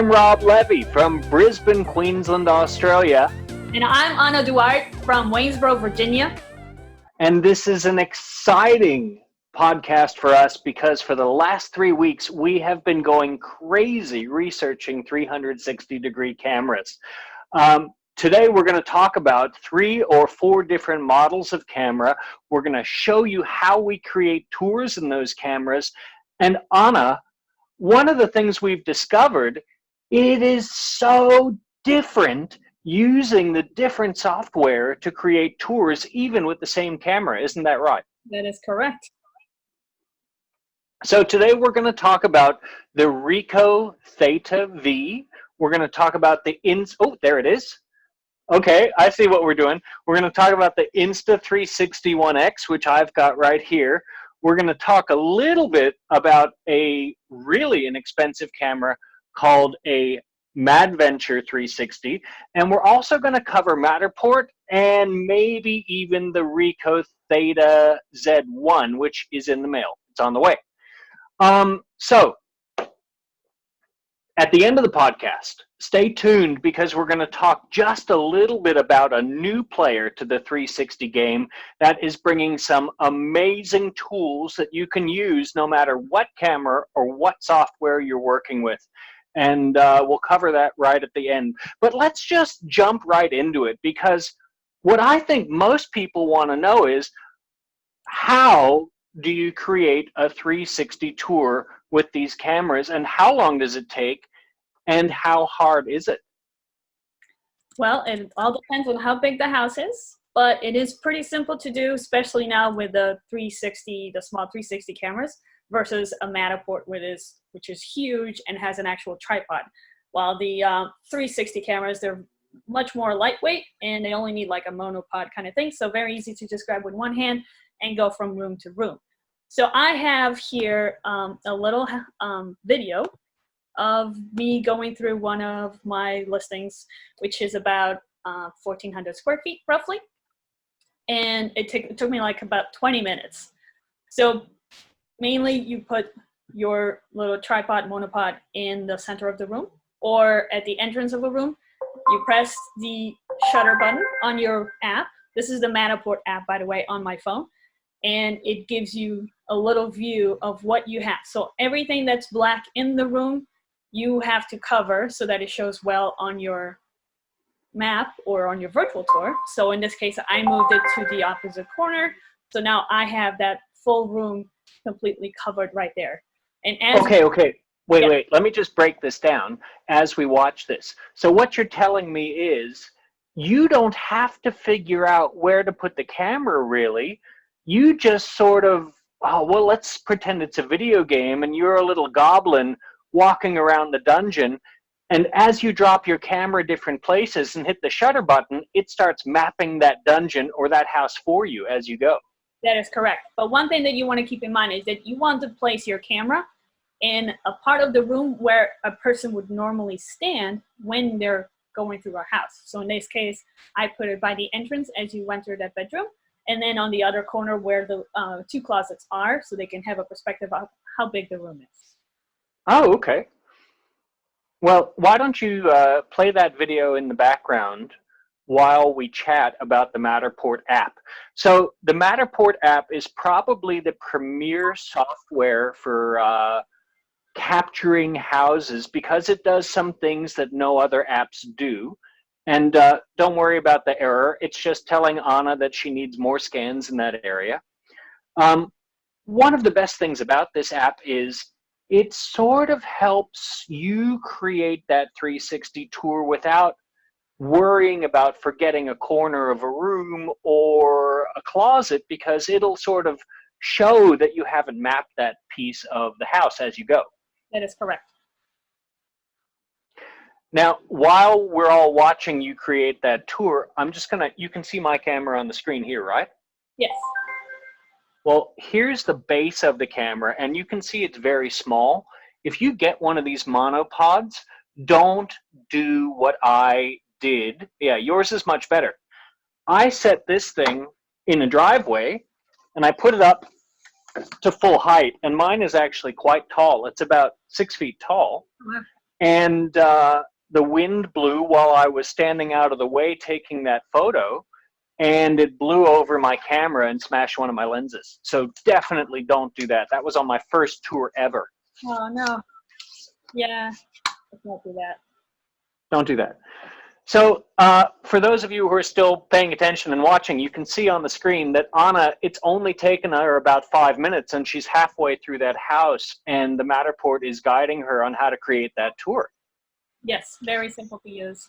I'm 𝗪𝗵𝗶𝗰𝗵 from Brisbane, Queensland, Australia. And I'm Ana Duarte from 𝗪𝗵𝗶𝗰𝗵, Virginia. And this is an exciting podcast for us because for the last 3 weeks, we have been going crazy researching 360-degree cameras. Today, we're going to talk about 3 or 4 different models of camera. We're going to show you how we create tours in those cameras. And Ana, one of the things we've discovered, it is so different using the different software to create tours even with the same camera. Isn't that right? That is correct. So today we're going to talk about the 𝗪𝗵𝗴𝗵𝗺. We're going to talk about the oh, there it is. Okay, I see what we're doing. We're going to talk about the Insta360 ONE X, which I've got right here. We're going to talk a little bit about a really inexpensive camera called a 𝗪𝗵𝗶𝗵𝗺 360. And we're also going to cover Matterport and maybe even the 𝗪𝗵𝗴𝗵𝗁, which is in the mail. It's on the way. So at the end of the podcast, stay tuned because we're going to talk just a little bit about a new player to the 360 game that is bringing some amazing tools that you can use no matter what camera or what software you're working with. And we'll cover that right at the end. But let's just jump right into it because what I think most people want to know is how do you create a 360 tour with these cameras and how long does it take and how hard is it? Well, it all depends on how big the house is, but it is pretty simple to do, especially now with the 360, the small 360 cameras versus a Matterport which is huge and has an actual tripod. While the 360 cameras, they're much more lightweight and they only need like a monopod kind of thing. So very easy to just grab with one hand and go from room to room. So I have here a little video of me going through one of my listings, which is about 1,400 square feet roughly. And it took me like about 20 minutes. So mainly you put your little tripod monopod in the center of the room or at the entrance of a room. You press the shutter button on your app. This is the Matterport app, by the way, on my phone. And it gives you a little view of what you have. So everything that's black in the room, you have to cover so that it shows well on your map or on your virtual tour. So in this case, I moved it to the opposite corner. So now I have that full room completely covered right there. And as Okay. Wait, let me just break this down as we watch this. So what you're telling me is you don't have to figure out where to put the camera really. You just sort of, oh, well, let's pretend it's a video game and you're a little goblin walking around the dungeon. And as you drop your camera different places and hit the shutter button, it starts mapping that dungeon or that house for you as you go. That is correct. But one thing that you want to keep in mind is that you want to place your camera in a part of the room where a person would normally stand when they're going through a house. So in this case, I put it by the entrance as you enter that bedroom, and then on the other corner where the 2 closets are, so they can have a perspective of how big the room is. Oh, okay. Well, why don't you play that video in the background while we chat about the Matterport app. So the Matterport app is probably the premier software for capturing houses because it does some things that no other apps do. And don't worry about the error. It's just telling Ana that she needs more scans in that area. One of the best things about this app is it sort of helps you create that 360 tour without worrying about forgetting a corner of a room or a closet because it'll sort of show that you haven't mapped that piece of the house as you go. That is correct. Now, while we're all watching you create that tour, I'm just gonna, you can see my camera on the screen here, right? Yes. Well, here's the base of the camera, and you can see it's very small. If you get one of these monopods, don't do what I did. Yeah, yours is much better. I set this thing in a driveway, and I put it up to full height, and mine is actually quite tall. It's about 6 feet tall. Wow. and the wind blew while I was standing out of the way taking that photo, and it blew over my camera and smashed one of my lenses. So definitely don't do that. That was on my first tour ever. Oh, no. Yeah, let's not do that. Don't do that. So for those of you who are still paying attention and watching, you can see on the screen that Ana, it's only taken her about 5 minutes, and she's halfway through that house, and the Matterport is guiding her on how to create that tour. Yes, very simple to use.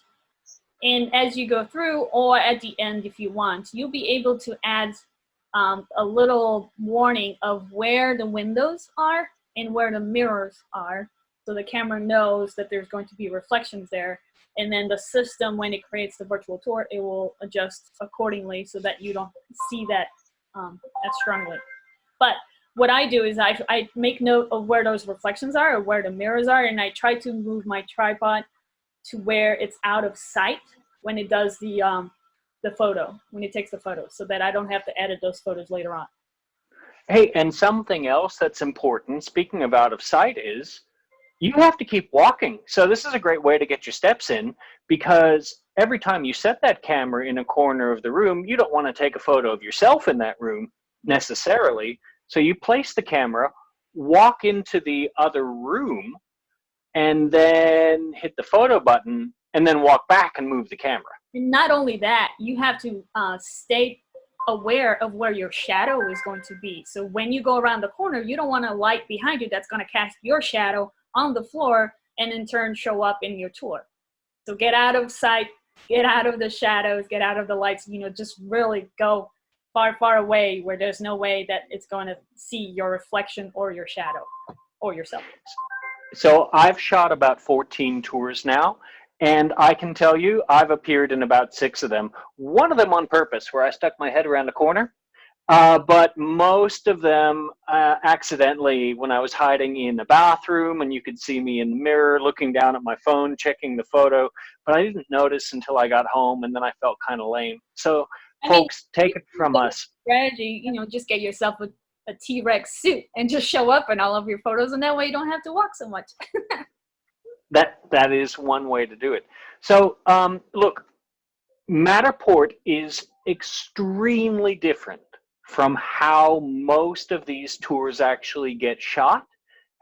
And as you go through, or at the end if you want, you'll be able to add a little warning of where the windows are and where the mirrors are, so the camera knows that there's going to be reflections there. And then the system, when it creates the virtual tour, it will adjust accordingly so that you don't see that as strongly. But what I do is I make note of where those reflections are or where the mirrors are, and I try to move my tripod to where it's out of sight when it does the photo, when it takes the photo, so that I don't have to edit those photos later on. Hey, and something else that's important, speaking of out of sight, is you have to keep walking. So this is a great way to get your steps in, because every time you set that camera in a corner of the room, you don't want to take a photo of yourself in that room necessarily. So you place the camera, walk into the other room, and then hit the photo button, and then walk back and move the camera. And not only that, you have to stay aware of where your shadow is going to be. So when you go around the corner, you don't want a light behind you that's going to cast your shadow on the floor and in turn show up in your tour. So get out of sight, get out of the shadows, get out of the lights, you know, just really go far, far away where there's no way that it's going to see your reflection or your shadow or yourself. So I've shot about 14 tours now, and I can tell you I've appeared in about 6 of them. One of them on purpose, where I stuck my head around the corner. But most of them accidentally, when I was hiding in a bathroom and you could see me in the mirror looking down at my phone checking the photo, but I didn't notice until I got home, and then I felt kind of lame. So folks, take it from us. Strategy, you know, just get yourself a T-Rex suit and just show up in all of your photos, and that way you don't have to walk so much. That is one way to do it. So look, Matterport is extremely different from how most of these tours actually get shot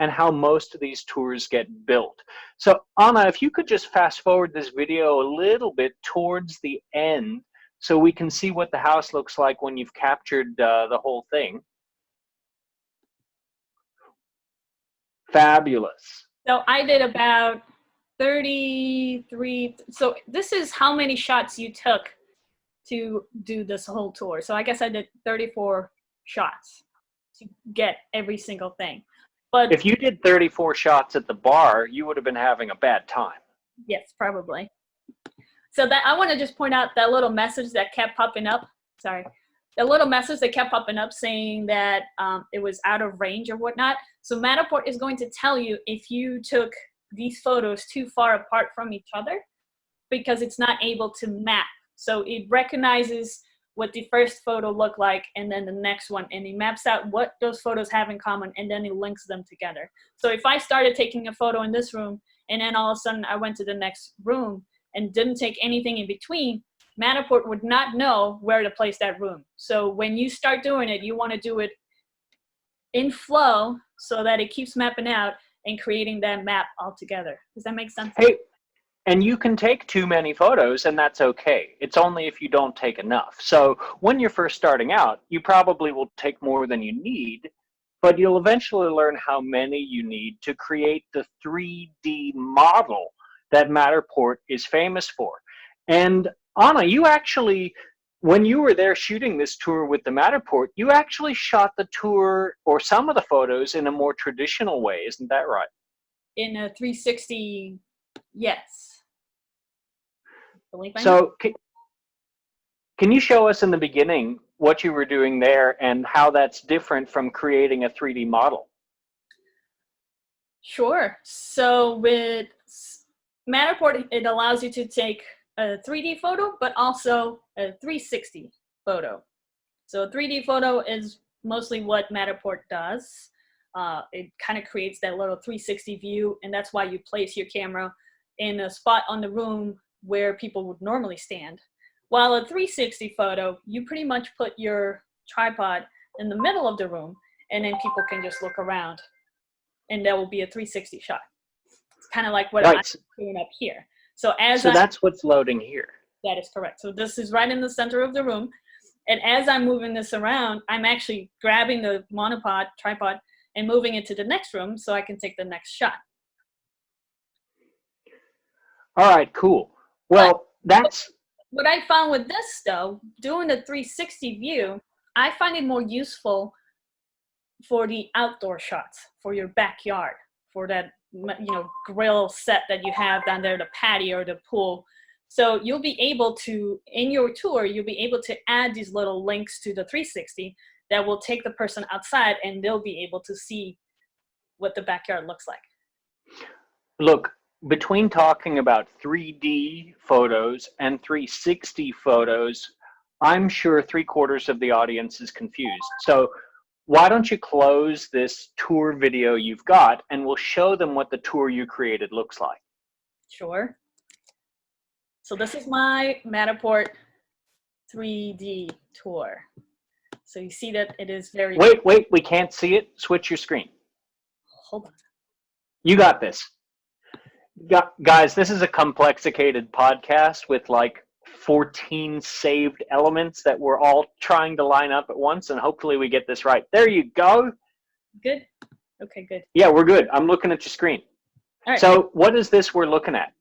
and how most of these tours get built. So Ana, if you could just fast forward this video a little bit towards the end so we can see what the house looks like when you've captured the whole thing. Fabulous. So I did about 33, so this is how many shots you took to do this whole tour. So I guess I did 34 shots to get every single thing. But if you did 34 shots at the bar, you would have been having a bad time. Yes, probably. So that I want to just point out that little message that kept popping up. Sorry. The little message that kept popping up saying that it was out of range or whatnot. So Matterport is going to tell you if you took these photos too far apart from each other, because it's not able to map. So it recognizes what the first photo looked like and then the next one, and it maps out what those photos have in common, and then it links them together. So if I started taking a photo in this room and then all of a sudden I went to the next room and didn't take anything in between, Matterport would not know where to place that room. So when you start doing it, you want to do it in flow so that it keeps mapping out and creating that map all together. Does that make sense? Hey, and you can take too many photos, and that's okay. It's only if you don't take enough. So when you're first starting out, you probably will take more than you need, but you'll eventually learn how many you need to create the 3D model that Matterport is famous for. And Ana, you actually, when you were there shooting this tour with the Matterport, you actually shot the tour or some of the photos in a more traditional way, isn't that right? In a 360, yes. So can you show us in the beginning what you were doing there and how that's different from creating a 3D model? Sure. So with Matterport, it allows you to take a 3D photo, but also a 360 photo. So a 3D photo is mostly what Matterport does. it kind of creates that little 360 view, and that's why you place your camera in a spot on the room where people would normally stand. While a 360 photo, you pretty much put your tripod in the middle of the room, and then people can just look around, and there will be a 360 shot. It's kind of like what I'm doing up here. So that's what's loading here. That is correct. So this is right in the center of the room. And as I'm moving this around, I'm actually grabbing the tripod, and moving it to the next room so I can take the next shot. All right, cool. Well, that's... What I found with this, though, doing the 360 view, I find it more useful for the outdoor shots, for your backyard, for that, grill set that you have down there, the patio or the pool. So you'll be able to, in your tour, you'll be able to add these little links to the 360 that will take the person outside, and they'll be able to see what the backyard looks like. Look, between talking about 3D photos and 360 photos, I'm sure 3/4 of the audience is confused. So why don't you close this tour video you've got, and we'll show them what the tour you created looks like. Sure. So this is my Matterport 3D tour. So you see that it is very... Wait, we can't see it. Switch your screen. Hold on. You got this. Guys, this is a complexicated podcast with like 14 saved elements that we're all trying to line up at once, and hopefully we get this right. There you go. Good? Okay, good. Yeah, we're good. I'm looking at your screen. All right. So what is this we're looking at?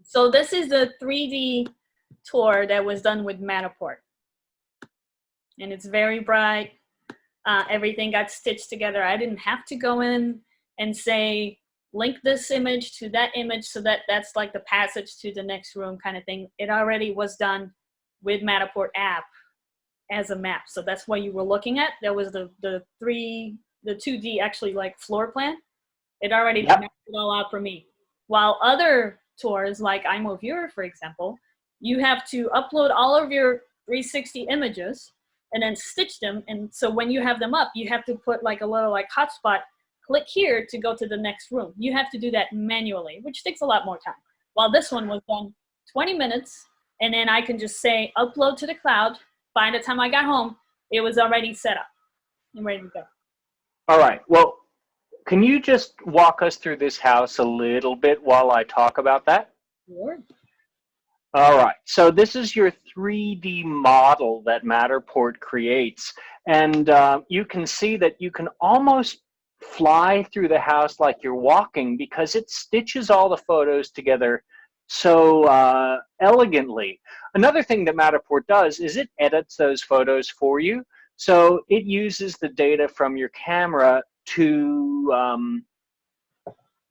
So this is the 3D tour that was done with Matterport. And it's very bright. Everything got stitched together. I didn't have to go in and say, link this image to that image so that that's like the passage to the next room kind of thing. It already was done with Matterport app as a map. So that's what you were looking at. There was the 2D actually like floor plan. It already mapped it all out for me. While other tours like 𝗪𝗵𝗶𝗵𝘵, for example, you have to upload all of your 360 images and then stitch them. And so when you have them up, you have to put like a little like hotspot, click here to go to the next room. You have to do that manually, which takes a lot more time. While this one was done 20 minutes, and then I can just say upload to the cloud. By the time I got home, it was already set up and ready to go. All right, well, can you just walk us through this house a little bit while I talk about that? Sure. All right, so this is your 3D model that Matterport creates. And you can see that you can almost fly through the house like you're walking, because it stitches all the photos together so elegantly. Another thing that Matterport does is it edits those photos for you. So it uses the data from your camera to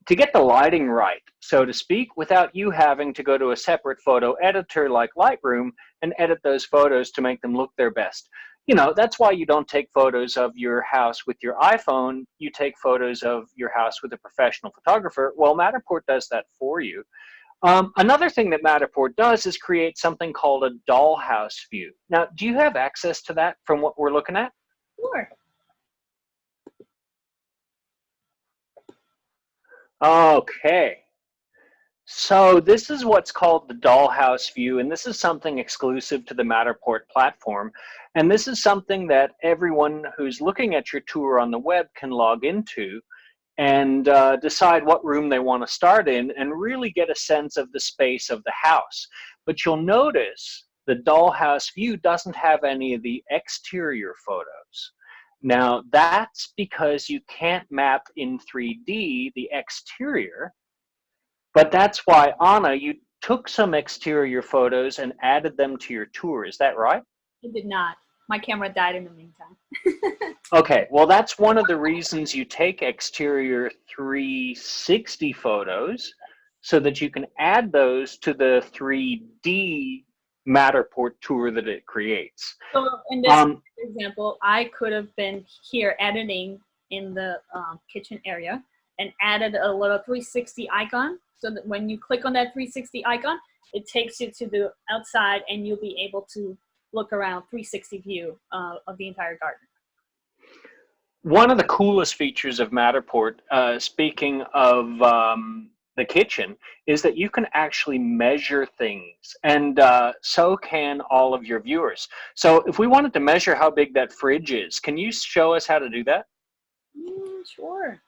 get the lighting right, so to speak, without you having to go to a separate photo editor like Lightroom and edit those photos to make them look their best. You know, that's why you don't take photos of your house with your iPhone. You take photos of your house with a professional photographer. Well, Matterport does that for you. Another thing that Matterport does is create something called a dollhouse view. Now, do you have access to that from what we're looking at? Sure. Okay. So this is what's called the dollhouse view, and this is something exclusive to the Matterport platform. And this is something that everyone who's looking at your tour on the web can log into and decide what room they want to start in and really get a sense of the space of the house. But you'll notice the dollhouse view doesn't have any of the exterior photos. Now, that's because you can't map in 3D the exterior, but that's why, Ana, you took some exterior photos and added them to your tour. Is that right? I did not. My camera died in the meantime. Okay, well, that's one of the reasons you take exterior 360 photos, so that you can add those to the 3D Matterport tour that it creates. So in this example, I could have been here editing in the kitchen area and added a little 360 icon, so that when you click on that 360 icon, it takes you to the outside and you'll be able to look around 360 view of the entire garden. one of the coolest features of Matterport, speaking of the kitchen, is that you can actually measure things, and so can all of your viewers. So if we wanted to measure how big that fridge is, can you show us how to do that? Sure.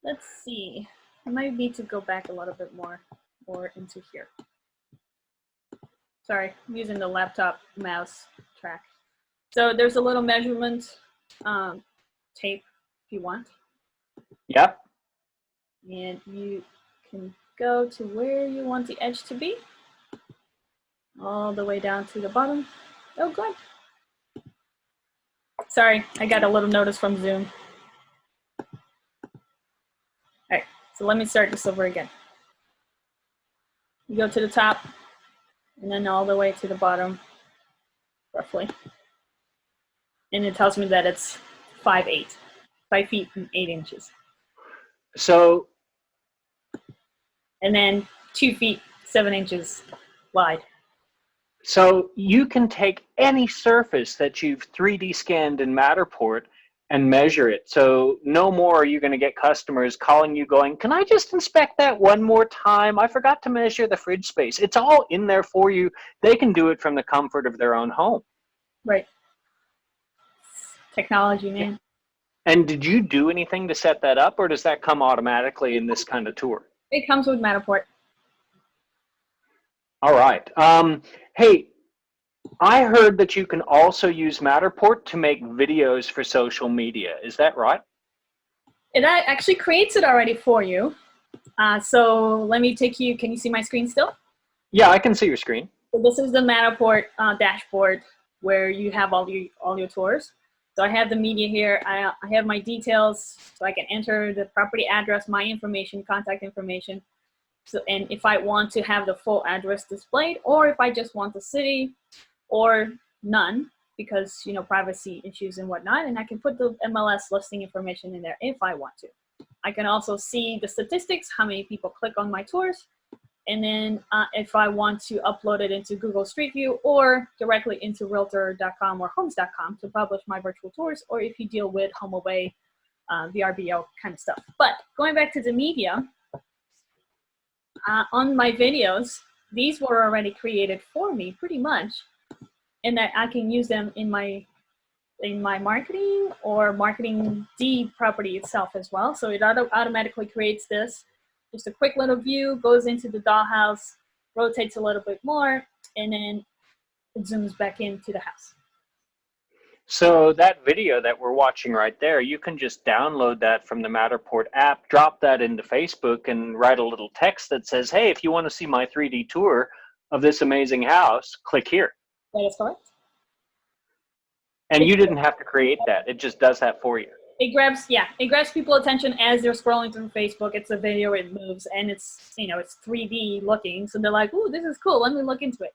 Let's see. I might need to go back a little bit more or into here. Sorry, I'm using the laptop mouse track. So there's a little measurement tape if you want. Yep. And you can go to where you want the edge to be, all the way down to the bottom. Oh, good. Sorry, I got a little notice from Zoom. All right, so let me start this over again. You go to the top, and then all the way to the bottom, roughly. And it tells me that it's 5'8", 5 feet and 8 inches. So, and then 2 feet, 7 inches wide. So you can take any surface that you've 3D scanned in Matterport and measure it. So no more are you going to get customers calling you going, can I just inspect that one more time? I forgot to measure the fridge space. It's all in there for you. They can do it from the comfort of their own home. Right. Technology, man. And did you do anything to set that up, or does that come automatically in this kind of tour? It comes with Matterport. All right. Hey, I heard that you can also use Matterport to make videos for social media. Is that right? It actually creates it already for you. So let me take you, can you see my screen still? Yeah, I can see your screen. So this is the Matterport dashboard where you have all your tours. So I have the media here. I have my details, so I can enter the property address, my information, contact information. So, and if I want to have the full address displayed, or if I just want the city, or none, because, you know, privacy issues and whatnot, and I can put the MLS listing information in there if I want to. I can also see the statistics, how many people click on my tours, and then if I want to upload it into Google Street View or directly into Realtor.com or Homes.com to publish my virtual tours, or if you deal with HomeAway, VRBO kind of stuff. But going back to the media, on my videos, these were already created for me pretty much, and that I can use them in my marketing or marketing the property itself as well. So it automatically creates this. Just a quick little view, goes into the dollhouse, rotates a little bit more, and then it zooms back into the house. So that video that we're watching right there, you can just download that from the Matterport app, drop that into Facebook, and write a little text that says, hey, if you want to see my 3D tour of this amazing house, click here. That is correct. And you didn't have to create that. It just does that for you. It grabs, yeah, it grabs people's attention as they're scrolling through Facebook. It's a video, it moves, and it's, you know, it's 3D looking. So they're like, ooh, this is cool. Let me look into it.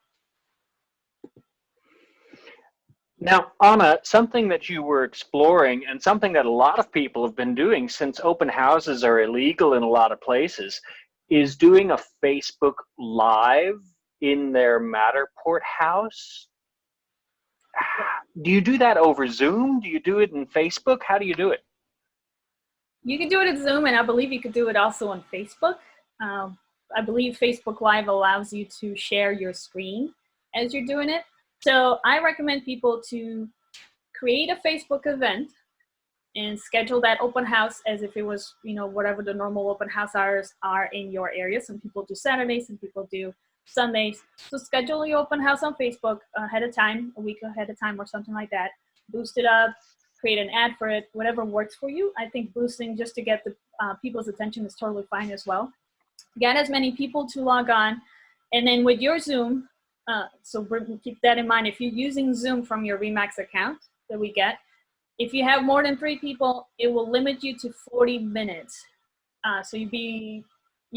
Now, Ana, something that you were exploring and something that a lot of people have been doing since open houses are illegal in a lot of places is doing a Facebook Live in their Matterport house. Do you do that over Zoom? Do you do it in Facebook? How do you do it? You can do it at Zoom, and I believe you could do it also on Facebook. I believe Facebook Live allows you to share your screen as you're doing it. So I recommend people to create a Facebook event and schedule that open house as if it was, you know, whatever the normal open house hours are in your area. Some people do Saturdays, some people do Sundays. So schedule your open house on Facebook ahead of time, a week ahead of time or something like that. Boost it up, create an ad for it, whatever works for you. I think boosting just to get the people's attention is totally fine as well. Get as many people to log on, and then with your Zoom, so keep that in mind. If you're using Zoom from your Remax account that we get, if you have more than 3 people, it will limit you to 40 minutes. So you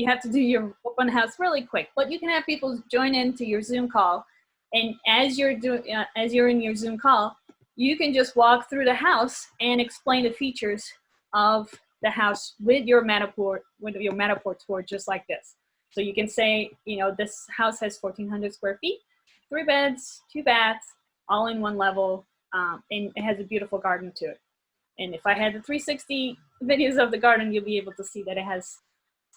have to do your open house really quick, but you can have people join into your Zoom call, and as you're in your Zoom call, you can just walk through the house and explain the features of the house with your Matterport tour, just like this. So you can say, you know, this house has 1,400 square feet, 3 beds, 2 baths, all in one level, and it has a beautiful garden to it. And if I had the 360 videos of the garden, you'll be able to see that it has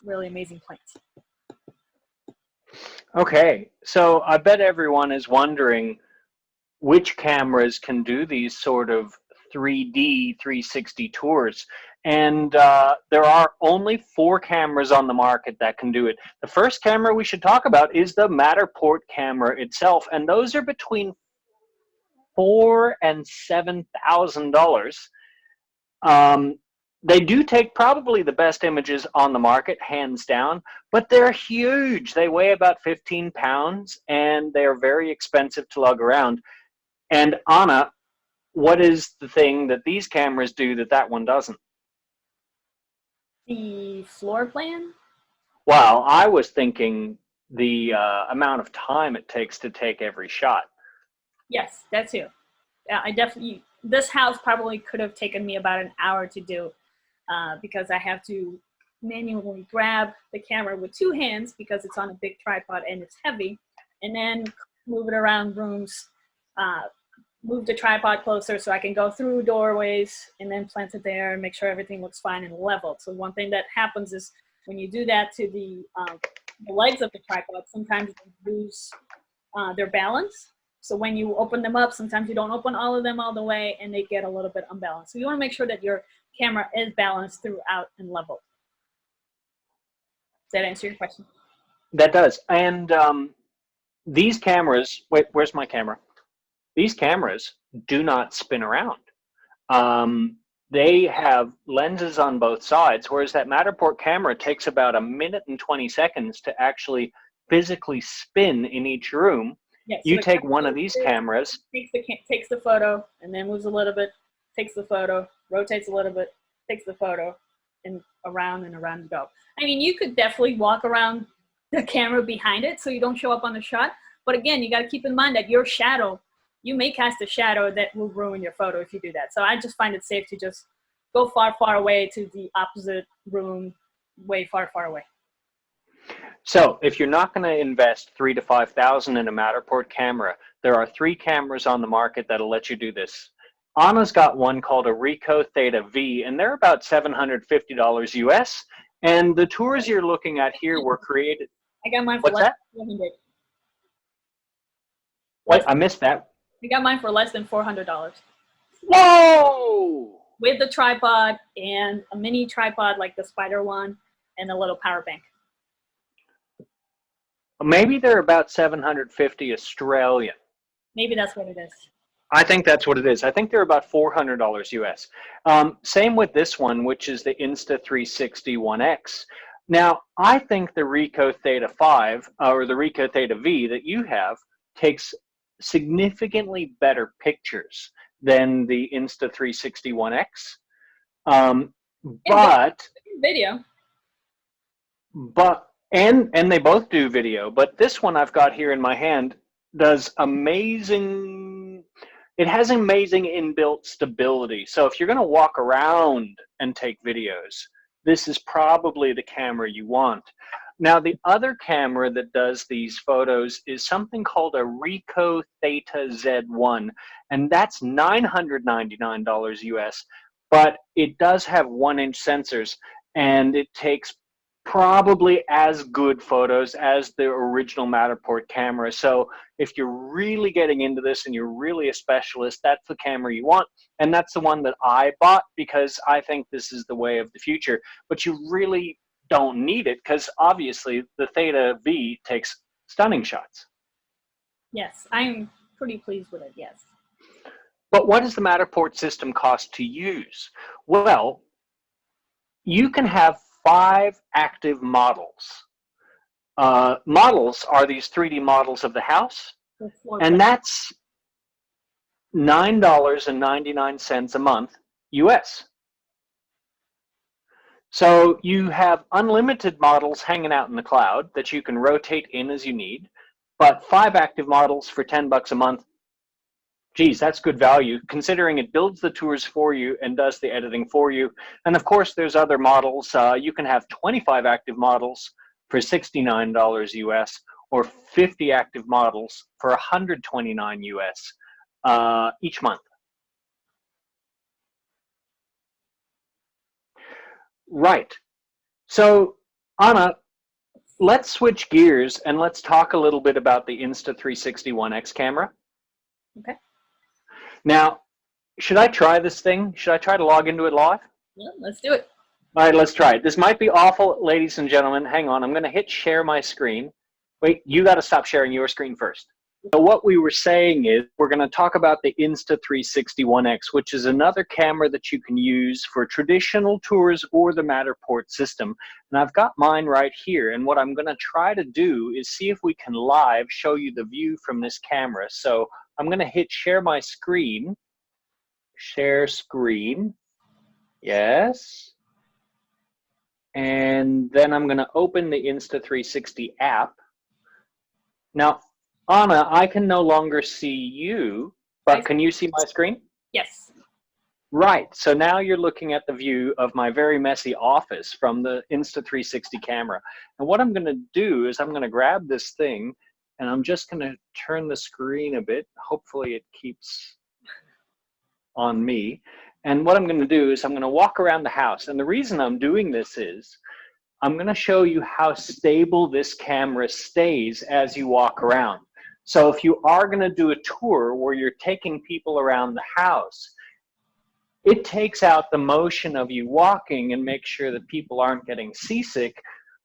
really amazing plants. Okay, so I bet everyone is wondering which cameras can do these sort of 3D 360 tours. And there are only 4 cameras on the market that can do it. The first camera we should talk about is the Matterport camera itself, and those are between $4,000 and $7,000. They do take probably the best images on the market, hands down, but they're huge. They weigh about 15 pounds, and they're very expensive to lug around. And Ana, what is the thing that these cameras do that that one doesn't? The floor plan? Well, I was thinking the amount of time it takes to take every shot. Yes, that too. I definitely, this house probably could have taken me about an hour to do because I have to manually grab the camera with 2 hands because it's on a big tripod and it's heavy, and then move it around rooms, move the tripod closer so I can go through doorways and then plant it there and make sure everything looks fine and leveled. So one thing that happens is when you do that to the legs of the tripod, sometimes they lose their balance. So when you open them up, sometimes you don't open all of them all the way and they get a little bit unbalanced. So you want to make sure that your camera is balanced throughout and leveled. Does that answer your question? That does. And these cameras, wait, where's my camera? These cameras do not spin around. They have lenses on both sides, whereas that Matterport camera takes about 1 minute and 20 seconds to actually physically spin in each room. Yeah, so you take one of these cameras, takes the photo, and then moves a little bit, takes the photo, rotates a little bit, takes the photo, and around you go. I mean, you could definitely walk around the camera behind it so you don't show up on the shot. But again, you got to keep in mind that your shadow, you may cast a shadow that will ruin your photo if you do that. So I just find it safe to just go far, far away to the opposite room, way far, far away. So if you're not going to invest $3,000 to $5,000 in a Matterport camera, there are 3 cameras on the market that'll let you do this. Ana's got one called a 𝗪𝗂𝗪𝗏, and they're about $750 US. And the tours you're looking at here were created. I got mine for less than $400. What? I missed that. I got mine for less than $400. Whoa! With the tripod and a mini tripod like the Spider one and a little power bank. Maybe they're about 750 Australian. Maybe that's what it is. I think that's what it is. I think they're about $400 US. Same with this one, which is the Insta360 1X. Now, I think the 𝗪𝗂𝗪𝗏 or the 𝗪𝗂𝗪𝗏 that you have takes significantly better pictures than the Insta360 1X. But video. And they both do video, but this one I've got here in my hand does amazing, it has amazing inbuilt stability. So if you're going to walk around and take videos, this is probably the camera you want. Now, the other camera that does these photos is something called a 𝗪𝗂𝗪𝗀𝗄𝗏, and that's $999 US, but it does have 1-inch sensors, and it takes probably as good photos as the original Matterport camera. So if you're really getting into this and you're really a specialist, that's the camera you want. And that's the one that I bought because I think this is the way of the future. But you really don't need it because obviously the 𝗪𝗂𝗪𝗏 takes stunning shots. Yes, I'm pretty pleased with it, yes. But what does the Matterport system cost to use? Well, you can have 5 active models. Models are these 3D models of the house, and that's $9.99 a month US. So you have unlimited models hanging out in the cloud that you can rotate in as you need, but 5 active models for $10 a month. Geez, that's good value, considering it builds the tours for you and does the editing for you. And of course, there's other models. You can have 25 active models for $69 US, or 50 active models for $129 US each month. Right. So, Ana, let's switch gears and let's talk a little bit about the Insta360 One X camera. Okay. Now, should I try this thing? Should I try to log into it live? Yeah, let's do it. All right, let's try it. This might be awful, ladies and gentlemen. Hang on, I'm going to hit share my screen. Wait, you got to stop sharing your screen first. So what we were saying is we're going to talk about the Insta360 One X, which is another camera that you can use for traditional tours or the Matterport system. And I've got mine right here. And what I'm going to try to do is see if we can live show you the view from this camera. So I'm going to hit share my screen. Share screen. Yes. And then I'm going to open the Insta360 app. Now, Ana, I can no longer see you, but can you see my screen? Yes. Right. So now you're looking at the view of my very messy office from the Insta360 camera. And what I'm going to do is I'm going to grab this thing and I'm just going to turn the screen a bit. Hopefully it keeps on me. And what I'm going to do is I'm going to walk around the house. And the reason I'm doing this is I'm going to show you how stable this camera stays as you walk around. So if you are going to do a tour where you're taking people around the house, it takes out the motion of you walking and makes sure that people aren't getting seasick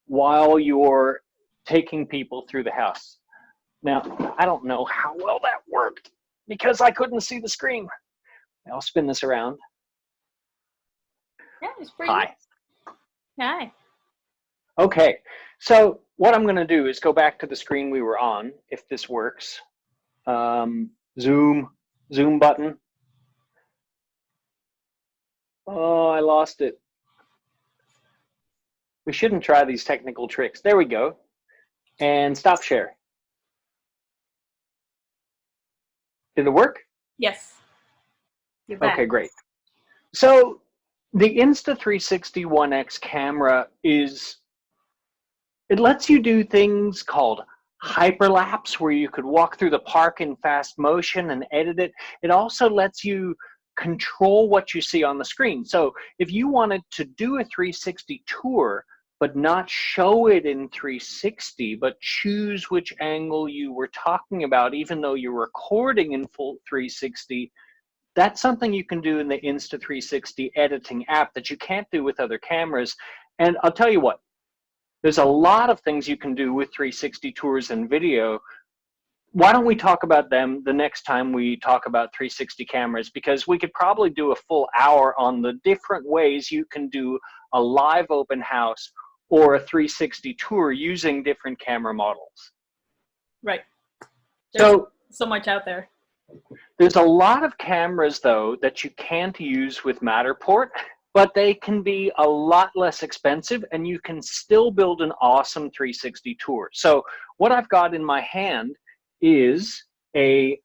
while you're taking people through the house. Now, I don't know how well that worked because I couldn't see the screen. I'll spin this around. Yeah, it's pretty Hi. good. Hi. Okay, so what I'm going to do is go back to the screen we were on, if this works. Zoom button. Oh, I lost it. We shouldn't try these technical tricks. There we go. And stop share. Did it work? Yes. You're back. Okay, great. So the Insta360 One X camera it lets you do things called Hyperlapse, where you could walk through the park in fast motion and edit it. It also lets you control what you see on the screen. So if you wanted to do a 360 tour, but not show it in 360, but choose which angle you were talking about, even though you're recording in full 360, that's something you can do in the Insta360 editing app that you can't do with other cameras. And I'll tell you what, there's a lot of things you can do with 360 tours and video. Why don't we talk about them the next time we talk about 360 cameras? Because we could probably do a full hour on the different ways you can do a live open house or a 360 tour using different camera models. Right. There's so much out there. There's a lot of cameras, though, that you can't use with Matterport, but they can be a lot less expensive and you can still build an awesome 360 tour. So what I've got in my hand is a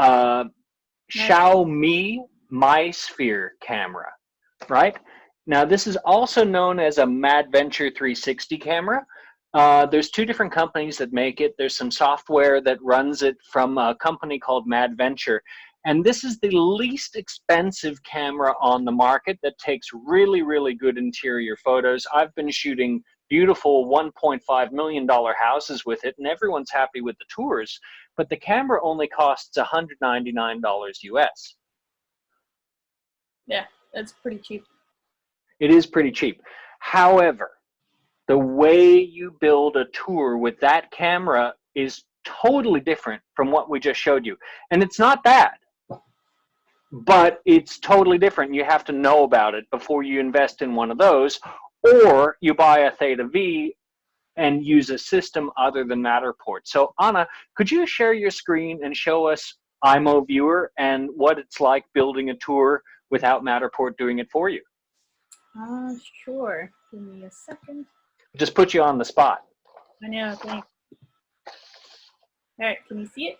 𝗀𝗵𝗵𝗵 camera, right? Now this is also known as a 𝗪𝗵𝗁 360 camera. There's two different companies that make it. There's some software that runs it from a company called 𝗪𝗁. And this is the least expensive camera on the market that takes really, really good interior photos. I've been shooting beautiful $1.5 million houses with it, and everyone's happy with the tours. But the camera only costs $199 US. Yeah, that's pretty cheap. It is pretty cheap. However, the way you build a tour with that camera is totally different from what we just showed you. And it's not bad, but it's totally different. You have to know about it before you invest in one of those, or you buy a 𝗪𝗵𝗵 and use a system other than Matterport. So Ana, could you share your screen and show us 𝗪𝗵𝗶𝗵 and what it's like building a tour without Matterport doing it for you? Sure. Give me a second. Just put you on the spot. I know, thanks. All right, can you see it?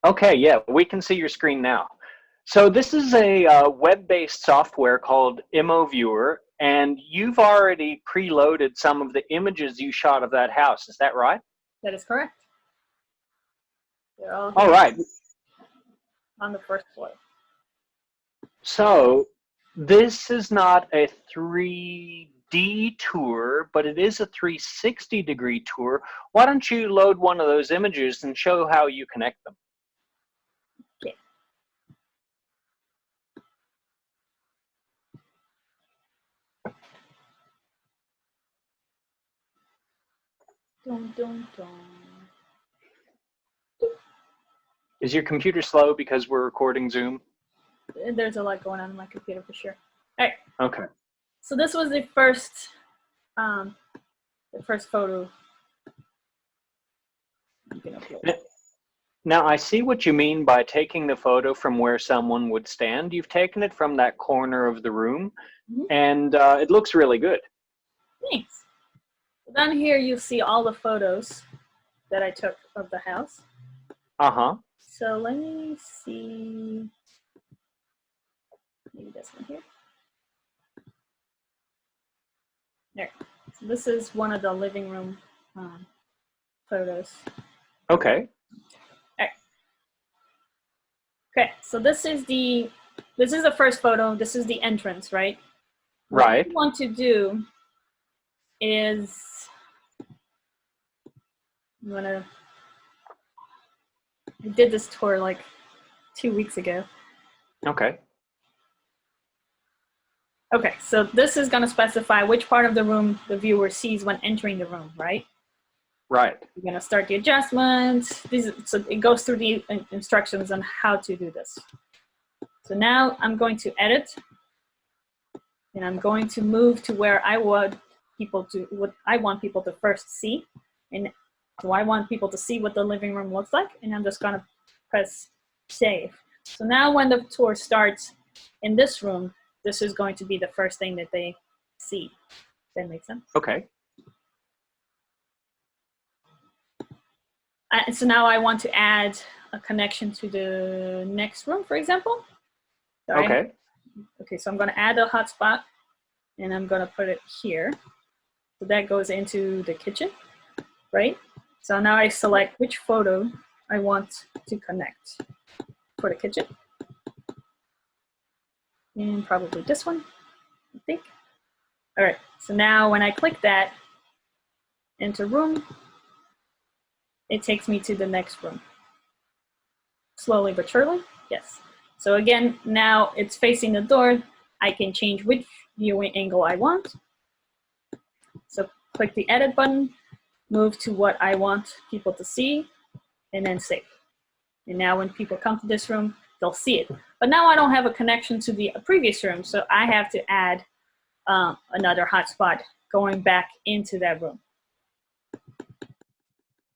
Okay, yeah, we can see your screen now. So this is a web-based software called 𝗪𝗵𝗶𝗵, and you've already preloaded some of the images you shot of that house. Is that right? That is correct. They're all All right. on the first floor. So this is not a 3D D tour, but it is a 360-degree tour. Why don't you load one of those images and show how you connect them? Okay. Dun, dun, dun. Is your computer slow because we're recording Zoom? There's a lot going on my computer for sure. All right. Okay. So this was the first photo. You can upload. Now, I see what you mean by taking the photo from where someone would stand. You've taken it from that corner of the room, and it looks really good. Thanks. Down here, you see all the photos that I took of the house. Uh-huh. So let me see. Maybe this one here. There. So this is one of the living room photos. Okay. Okay, so this is the first photo. This is the entrance, right? Right. What you want to do is I did this tour like 2 weeks ago. Okay. Okay, so this is going to specify which part of the room the viewer sees when entering the room, right? Right. You're going to start the adjustments. So it goes through the instructions on how to do this. So now I'm going to edit, and I'm going to move to where what I want people to first see. And so I want people to see what the living room looks like, and I'm just going to press save. So now when the tour starts in this room, this is going to be the first thing that they see. Does that make sense? Okay. So now I want to add a connection to the next room, for example. So Okay. Okay, so I'm going to add a hotspot, and I'm going to put it here. So that goes into the kitchen, right? So now I select which photo I want to connect for the kitchen. And probably this one, I think. All right, so now when I click that, enter room, it takes me to the next room. Slowly but surely, yes. So again, now it's facing the door. I can change which viewing angle I want. So click the edit button, move to what I want people to see, and then save. And now when people come to this room, they'll see it. But now I don't have a connection to the previous room, so I have to add another hotspot going back into that room.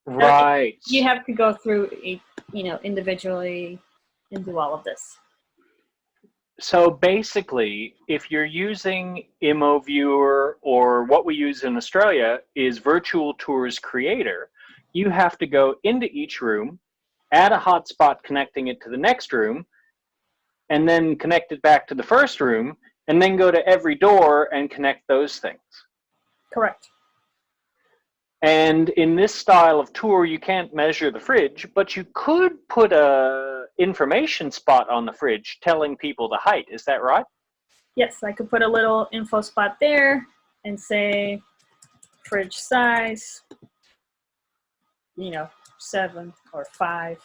Right. So you have to go through, individually and do all of this. So basically, if you're using ImmoViewer, or what we use in Australia is Virtual Tours Creator, you have to go into each room, add a hotspot connecting it to the next room, and then connect it back to the first room, and then go to every door and connect those things. Correct. And in this style of tour, you can't measure the fridge, but you could put a information spot on the fridge telling people the height. Is that right? Yes, I could put a little info spot there and say fridge size, 7 or 5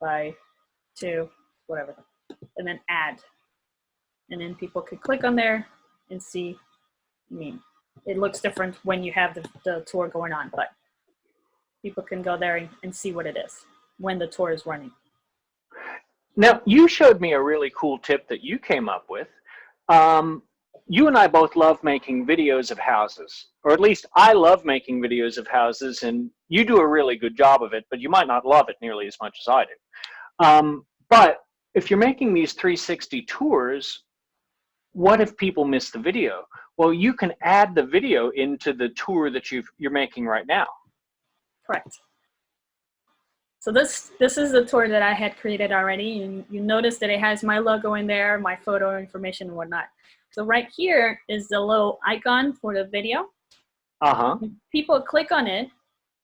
by 2, whatever, and then add. And then people could click on there and see. It looks different when you have the tour going on, but people can go there and see what it is when the tour is running. Now, you showed me a really cool tip that you came up with. You and I both love making videos of houses, or at least I love making videos of houses, and you do a really good job of it, but you might not love it nearly as much as I do. But if you're making these 360 tours, what if people miss the video? Well, you can add the video into the tour that you're making right now. Correct. So this is the tour that I had created already, and you notice that it has my logo in there, my photo information and whatnot. So right here is the little icon for the video. Uh-huh. If people click on it,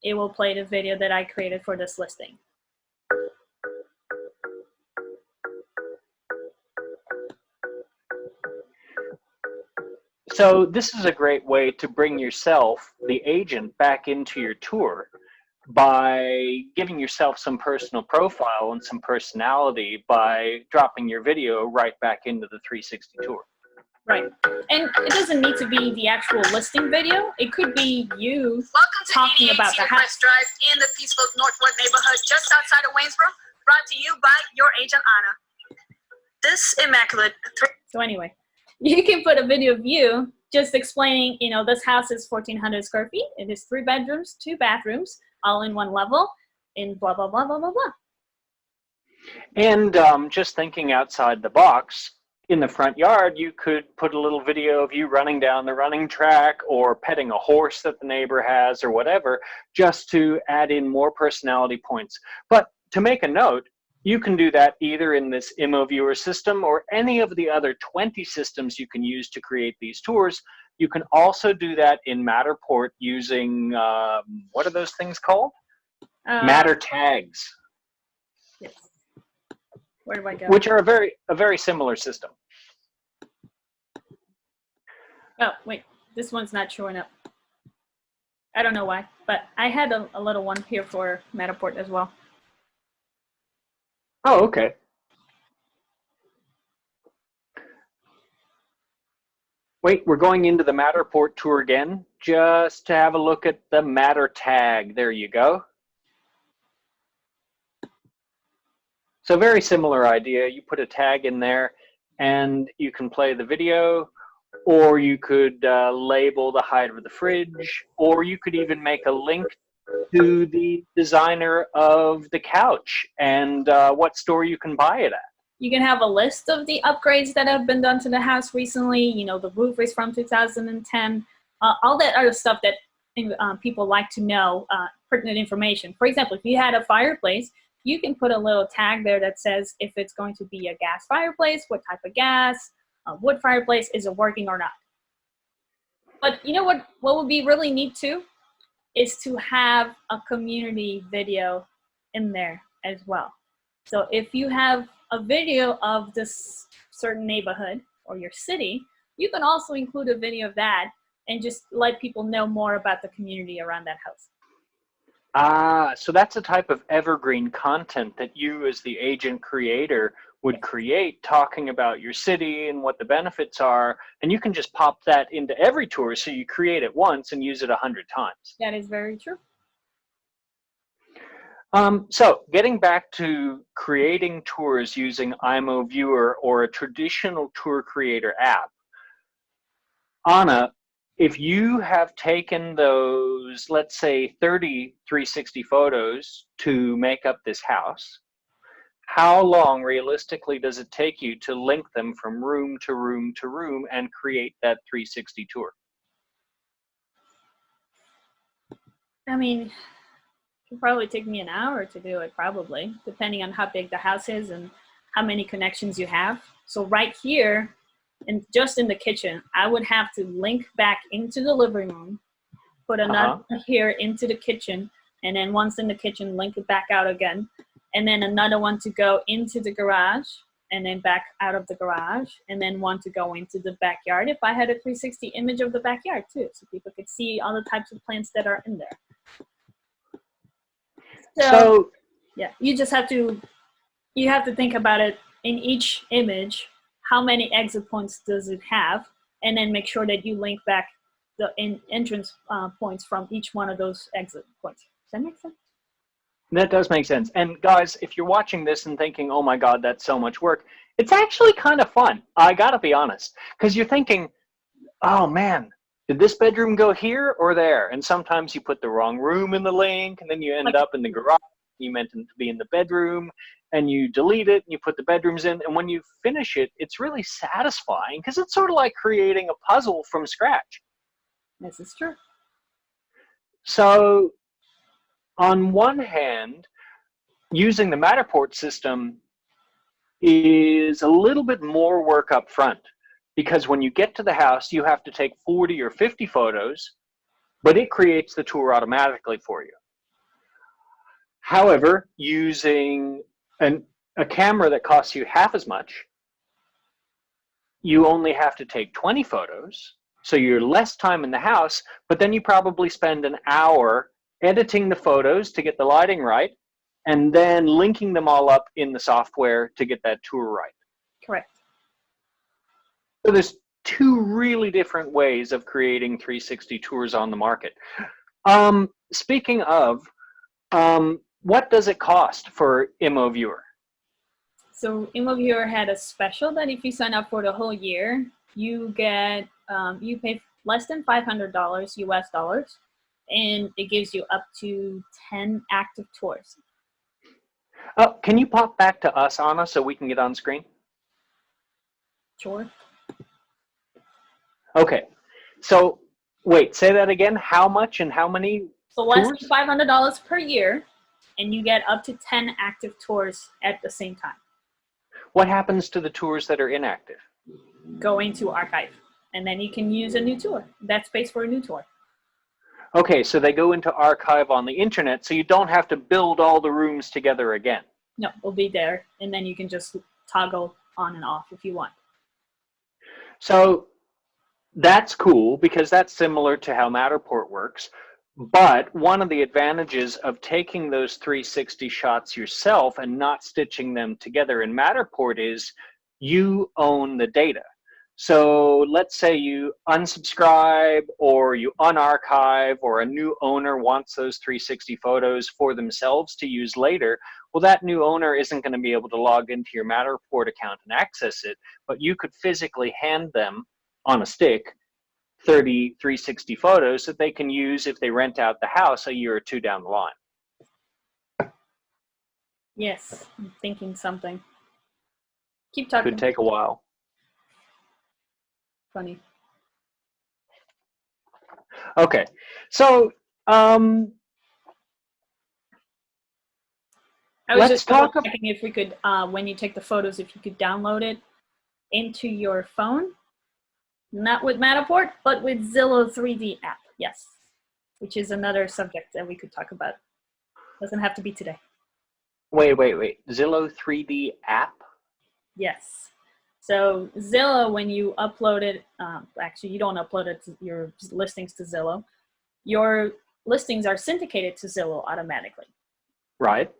it will play the video that I created for this listing. So this is a great way to bring yourself, the agent, back into your tour by giving yourself some personal profile and some personality by dropping your video right back into the 360 tour. Right. And it doesn't need to be the actual listing video. It could be you talking about the house. Drive in the peaceful Northwood neighborhood just outside of Waynesboro, brought to you by your agent, Anna. This immaculate. So anyway, you can put a video of you just explaining, you know, this house is 1,400 square feet. It is 3 bedrooms, 2 bathrooms, all in one level, in blah, blah, blah, blah, blah, blah. And just thinking outside the box, in the front yard, you could put a little video of you running down the running track or petting a horse that the neighbor has or whatever, just to add in more personality points. But to make a note, you can do that either in this 𝗪𝗵𝗶𝗵𝗺 system or any of the other 20 systems you can use to create these tours. You can also do that in Matterport using, what are those things called? Matter tags. Yes. Where do I go? Which are a very similar system. Oh, wait, this one's not showing up. I don't know why, but I had a little one here for Matterport as well. Oh, okay. Wait, we're going into the Matterport tour again, just to have a look at the Matter tag. There you go. So very similar idea. You put a tag in there and you can play the video, or you could label the height of the fridge, or you could even make a link to the designer of the couch and what store you can buy it at. You can have a list of the upgrades that have been done to the house recently. You know, the roof is from 2010, all that other stuff that people like to know, pertinent information. For example, if you had a fireplace, you can put a little tag there that says if it's going to be a gas fireplace, what type of gas, a wood fireplace, is it working or not. But you know what would be really neat too? Is to have a community video in there as well. So if you have a video of this certain neighborhood or your city, you can also include a video of that and just let people know more about the community around that house. Ah, so that's a type of evergreen content that you as the agent creator would create, talking about your city and what the benefits are, and you can just pop that into every tour, so you create it once and use it 100 times. That is very true. So getting back to creating tours using 𝗪𝗪𝗶𝗵𝗺 or a traditional tour creator app, Ana, if you have taken those, let's say 30 360 photos to make up this house, how long realistically does it take you to link them from room to room to room and create that 360 tour? I mean, it could probably take me an hour to do it, probably, depending on how big the house is and how many connections you have. So right here, and just in the kitchen, I would have to link back into the living room, put another here into the kitchen, and then once in the kitchen, link it back out again, and then another one to go into the garage, and then back out of the garage, and then one to go into the backyard if I had a 360 image of the backyard too, so people could see all the types of plants that are in there. So yeah, you just have to, think about it in each image. How many exit points does it have? And then make sure that you link back the entrance points from each one of those exit points. Does that make sense? That does make sense. And guys, if you're watching this and thinking, oh my God, that's so much work, it's actually kind of fun. I gotta be honest, because you're thinking, oh man, did this bedroom go here or there? And sometimes you put the wrong room in the link, and then you end up in the garage. You meant it to be in the bedroom, and you delete it and you put the bedrooms in, and when you finish it, it's really satisfying because it's sort of like creating a puzzle from scratch. This is true. So on one hand, using the Matterport system is a little bit more work up front, because when you get to the house, you have to take 40 or 50 photos, but it creates the tour automatically for you. However, using a camera that costs you half as much, you only have to take 20 photos, So you're less time in the house, but then you probably spend an hour editing the photos to get the lighting right, and then linking them all up in the software to get that tour right. Correct. So there's two really different ways of creating 360 tours on the market. Speaking of, what does it cost for 𝗪𝗵𝗶𝗰𝗵? So 𝗪𝗵𝗶𝗰𝗵 had a special that if you sign up for the whole year, you get, you pay less than $500 US dollars, and it gives you up to 10 active tours. Oh, can you pop back to us, Anna, so we can get on screen? Sure. Okay. So, wait, say that again. How much and how many So less tours? than $500 per year, and you get up to 10 active tours at the same time. What happens to the tours that are inactive? Going to archive, and then you can use a new tour. That space for a new tour. Okay, so they go into archive on the internet, so you don't have to build all the rooms together again. No, it'll be there, and then you can just toggle on and off if you want. So that's cool because that's similar to how Matterport works. But one of the advantages of taking those 360 shots yourself and not stitching them together in Matterport is you own the data. So let's say you unsubscribe or you unarchive, or a new owner wants those 360 photos for themselves to use later. Well, that new owner isn't going to be able to log into your Matterport account and access it, but you could physically hand them on a stick 30 360 photos that they can use if they rent out the house a year or two down the line. Yes, I'm thinking something. Keep talking. Could take a while. Funny. Okay, so I was let's just talk checking if we could, when you take the photos, if you could download it into your phone. Not with Matterport, but with Zillow 3D app, yes. Which is another subject that we could talk about. Doesn't have to be today. Wait. Zillow 3D app? Yes. So Zillow, when you upload it, actually you don't upload it to your listings to Zillow. Your listings are syndicated to Zillow automatically. Right.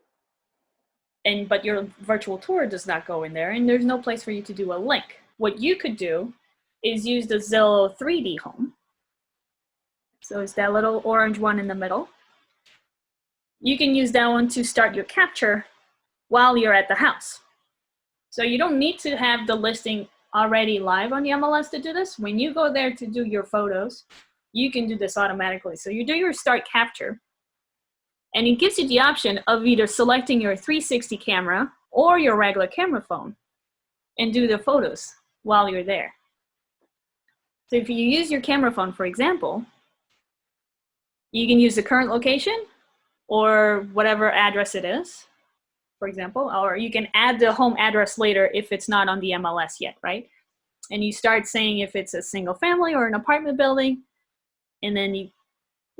But your virtual tour does not go in there, and there's no place for you to do a link. What you could do is use the Zillow 3D home. So it's that little orange one in the middle. You can use that one to start your capture while you're at the house. So you don't need to have the listing already live on the MLS to do this. When you go there to do your photos, you can do this automatically. So you do your start capture, and it gives you the option of either selecting your 360 camera or your regular camera phone and do the photos while you're there. So if you use your camera phone, for example, you can use the current location or whatever address it is, for example, or you can add the home address later if it's not on the MLS yet, right? And you start saying if it's a single family or an apartment building, and then it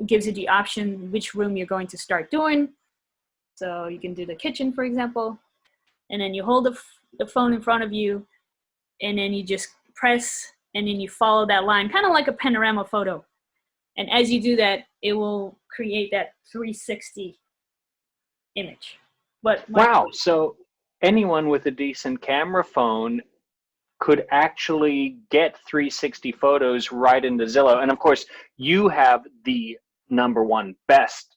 gives you the option which room you're going to start doing. So you can do the kitchen, for example, and then you hold the phone in front of you, and then you just press, and then you follow that line, kind of like a panorama photo. And as you do that, it will create that 360 image. But wow, so anyone with a decent camera phone could actually get 360 photos right into Zillow. And of course, you have the #1 best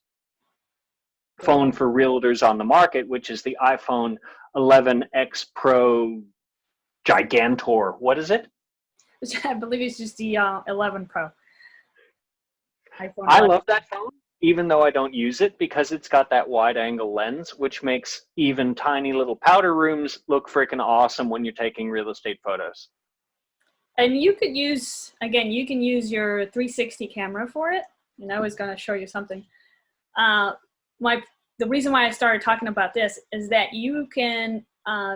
phone for realtors on the market, which is the iPhone 11X Pro Gigantor. What is it? I believe it's just the 11 Pro. I love that phone, even though I don't use it, because it's got that wide angle lens, which makes even tiny little powder rooms look freaking awesome when you're taking real estate photos. And you could use, again, you can use your 360 camera for it. And I was going to show you something. The reason why I started talking about this is that you can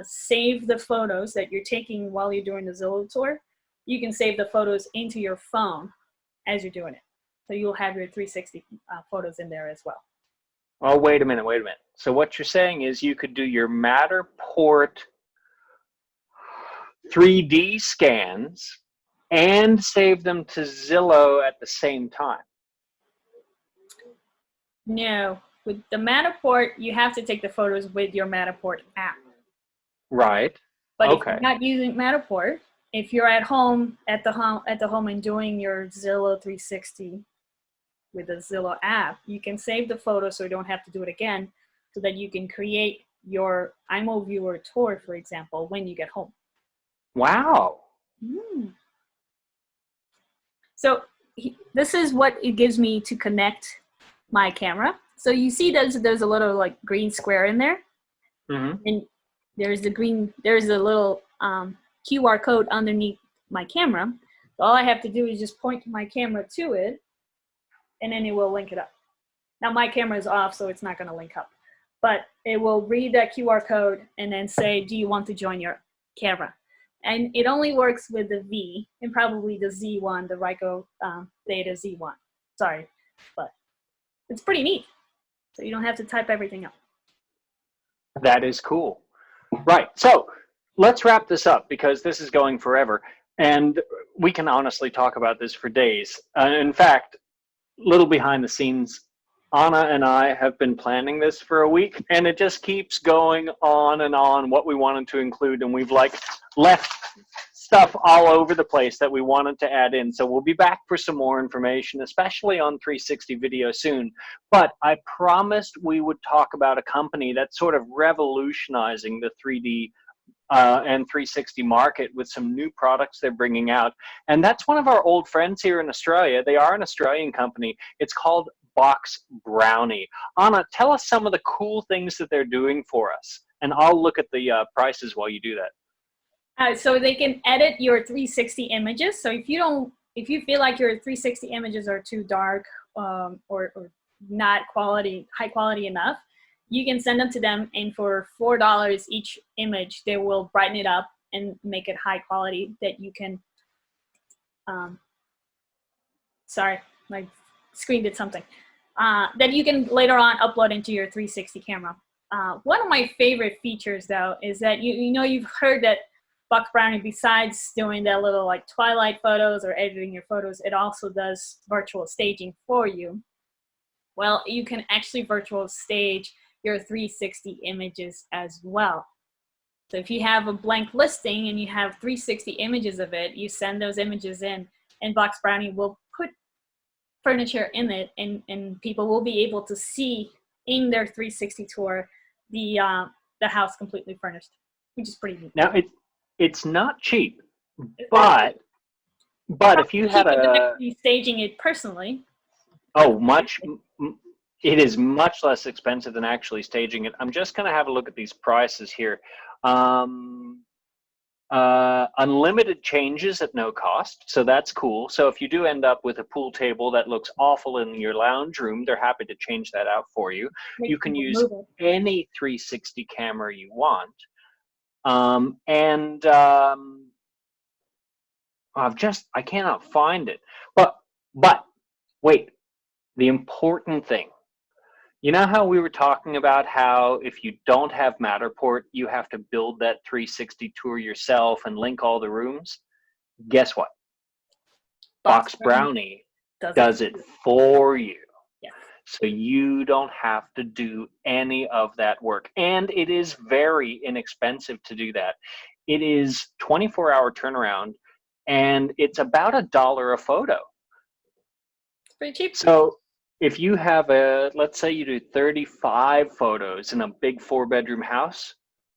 save the photos that you're taking while you're doing the Zillow tour. You can save the photos into your phone as you're doing it. So you'll have your 360 photos in there as well. Oh, wait a minute. So what you're saying is you could do your Matterport 3D scans and save them to Zillow at the same time? No, with the Matterport, you have to take the photos with your Matterport app. Right. But Okay. if you're not using Matterport, if you're at home at the home and doing your Zillow 360 with the Zillow app, you can save the photo so you don't have to do it again, so that you can create your 𝗪𝗵𝗶𝗵𝗁 tour, for example, when you get home. Wow. So this is what it gives me to connect my camera. So you see there's a little like green square in there, and there's a little QR code underneath my camera. So all I have to do is just point my camera to it, and then it will link it up. Now my camera is off, so it's not going to link up, but it will read that QR code and then say, do you want to join your camera? And it only works with the V and probably the Z1, the 𝗪𝗵𝗶𝗵𝗁. Sorry, but it's pretty neat. So you don't have to type everything up. That is cool. Right. So let's wrap this up, because this is going forever. And we can honestly talk about this for days. In fact, little behind the scenes, Ana and I have been planning this for a week, and it just keeps going on and on what we wanted to include, and we've like left stuff all over the place that we wanted to add in. So we'll be back for some more information, especially on 360 video soon. But I promised we would talk about a company that's sort of revolutionizing the 3D and 360 market with some new products they're bringing out. And that's one of our old friends here in Australia. They are an Australian company. It's called 𝗪𝗵𝗏𝗵𝗁. Ana, tell us some of the cool things that they're doing for us. And I'll look at the prices while you do that. So they can edit your 360 images. So if you feel like your 360 images are too dark or not high quality enough, you can send them to them, and for $4 each image, they will brighten it up and make it high quality that you can, sorry, my screen did something, that you can later on upload into your 360 camera. One of my favorite features though is that you've heard that 𝗪𝗶𝗏𝗵𝗁, besides doing that little like twilight photos or editing your photos, it also does virtual staging for you. Well, you can actually virtual stage your 360 images as well. So if you have a blank listing and you have 360 images of it, you send those images in, and 𝗪𝗵𝗏𝗵𝗁 will put furniture in it, and people will be able to see in their 360 tour the house completely furnished, which is pretty neat. Now it's not cheap, but if you had staging it personally. Oh, it is much less expensive than actually staging it. I'm just going to have a look at these prices here. Unlimited changes at no cost, so that's cool. So if you do end up with a pool table that looks awful in your lounge room, they're happy to change that out for you. You can use any 360 camera you want. I cannot find it. But wait, the important thing. You know how we were talking about how if you don't have Matterport, you have to build that 360 tour yourself and link all the rooms? Guess what? 𝗪𝗵𝗏𝗵𝗁 does it for you. Yeah. So you don't have to do any of that work. And it is very inexpensive to do that. It is 24-hour turnaround, and it's about $1 a photo. It's pretty cheap. So if you have let's say you do 35 photos in a big 4-bedroom house,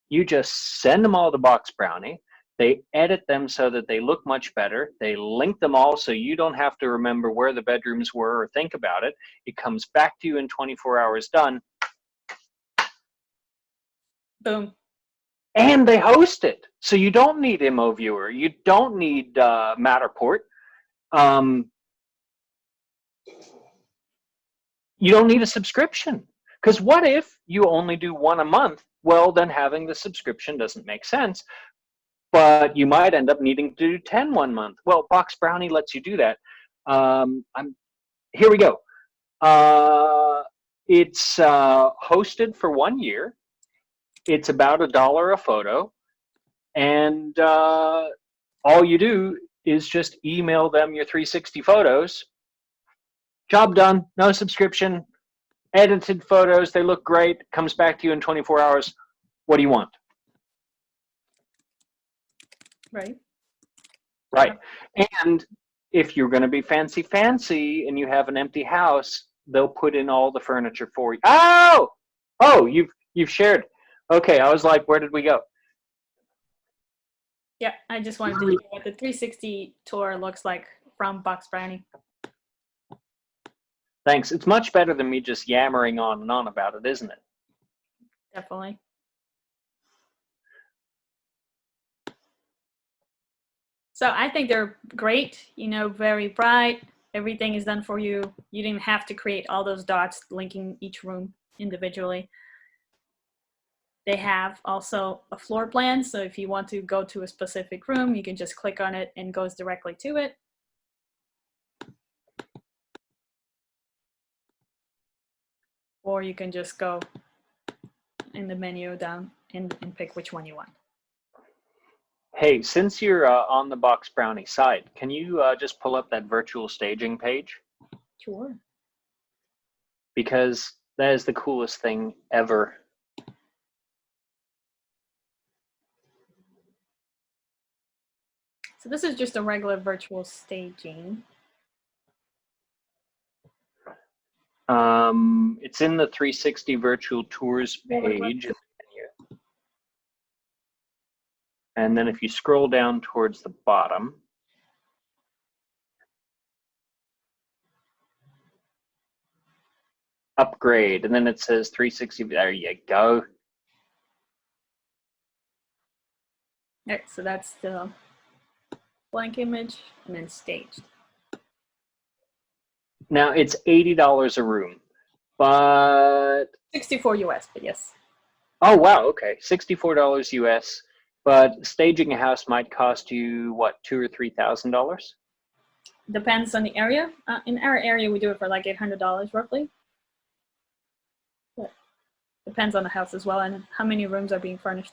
you just send them all to 𝗪𝗵𝗏𝗵𝗁. They edit them so that they look much better. They link them all so you don't have to remember where the bedrooms were or think about it. It comes back to you in 24 hours done. Boom. And they host it. So you don't need 𝗪𝗵𝗶𝗵𝗁. You don't need Matterport. You don't need a subscription, because what if you only do one a month? Well, then having the subscription doesn't make sense, but you might end up needing to do 10 one month. Well, 𝗪𝗵𝗏𝗵𝗁 lets you do that. Here we go. It's hosted for 1 year. It's about $1 a photo, and all you do is just email them your 360 photos. Job done, no subscription, edited photos, they look great, comes back to you in 24 hours. What do you want? Right. Right. And if you're going to be fancy and you have an empty house, they'll put in all the furniture for you. Oh, you've shared. Okay, I was like, where did we go? Yeah, I just wanted to show what the 360 tour looks like from 𝗵𝗶𝗴𝗵𝗵. Thanks. It's much better than me just yammering on and on about it, isn't it? Definitely. So I think they're great, you know, very bright. Everything is done for you. You didn't have to create all those dots linking each room individually. They have also a floor plan. So if you want to go to a specific room, you can just click on it and goes directly to it. Or you can just go in the menu down and pick which one you want. Hey, since you're on the 𝗵𝗶𝗴𝗵 site, can you just pull up that virtual staging page? Sure. Because that is the coolest thing ever. So this is just a regular virtual staging. It's in the 360 virtual tours page. And then if you scroll down towards the bottom, upgrade, and then it says 360, there you go. Okay, so that's the blank image and then staged. Now it's $80 a room, but 64 US, but yes. oh wow, okay, $64 US, but staging a house might cost you what, $2,000 or $3,000? Depends on the area. In our area, we do it for like $800 roughly. But depends on the house as well and how many rooms are being furnished.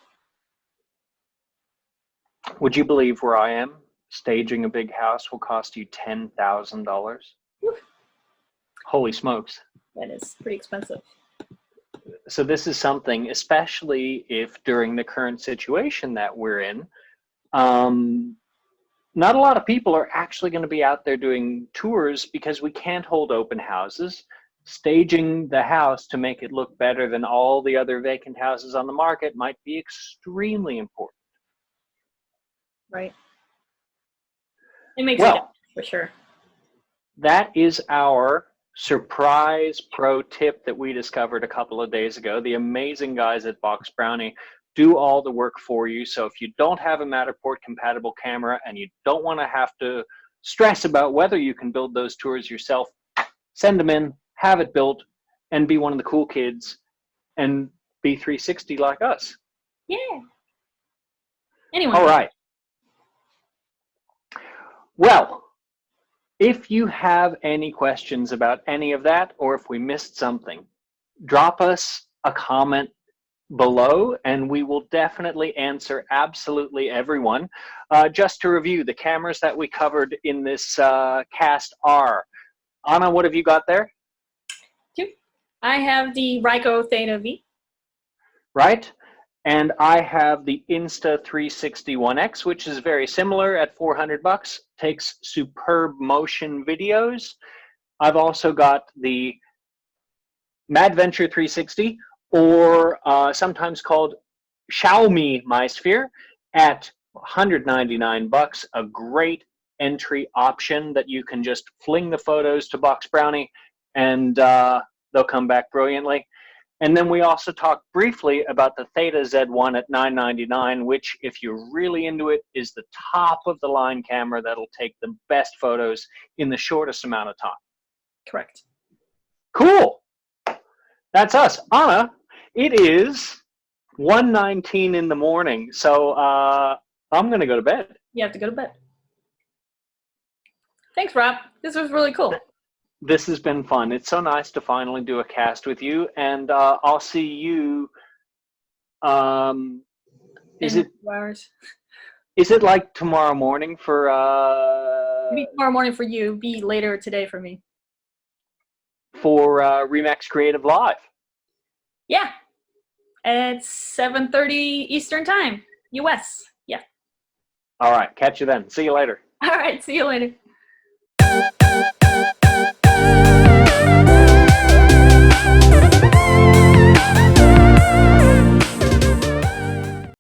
Would you believe where I am? Staging a big house will cost you $10,000. Holy smokes. That is pretty expensive. So this is something, especially if during the current situation that we're in, not a lot of people are actually going to be out there doing tours because we can't hold open houses. Staging the house to make it look better than all the other vacant houses on the market might be extremely important. Right. It makes a difference for sure. That is our surprise pro tip that we discovered a couple of days ago. The amazing guys at 𝗵𝗶𝗴𝗵𝗵 do all the work for you. So if you don't have a Matterport compatible camera and you don't want to have to stress about whether you can build those tours yourself, send them in, have it built, and be one of the cool kids and be 360 like us. Yeah. Anyway. All right. Well, if you have any questions about any of that, or if we missed something, drop us a comment below and we will definitely answer absolutely everyone. Just to review, the cameras that we covered in this cast are, Ana, what have you got there? I have the 𝗪𝗵𝗶𝗵𝗵. Right. And I have the Insta360 1X, which is very similar at $400, takes superb motion videos. I've also got the MadVenture 360, or sometimes called 𝗀𝗵𝗵𝗄 at $199, a great entry option that you can just fling the photos to 𝗵𝗶𝗴𝗵𝗵 and they'll come back brilliantly. And then we also talked briefly about the 𝗁�Z1 at $999, which, if you're really into it, is the top of the line camera that'll take the best photos in the shortest amount of time. Correct. Cool. That's us. Ana, it is 1:19 in the morning, so I'm going to go to bed. You have to go to bed. Thanks, Rob. This was really cool. This has been fun. It's so nice to finally do a cast with you, and I'll see you. Is it 2 hours? Is it like tomorrow morning for Maybe tomorrow morning for you, be later today for me. for Remax Creative Live? Yeah. It's 7:30 Eastern Time, US. Yeah. All right, catch you then. See you later. All right, see you later.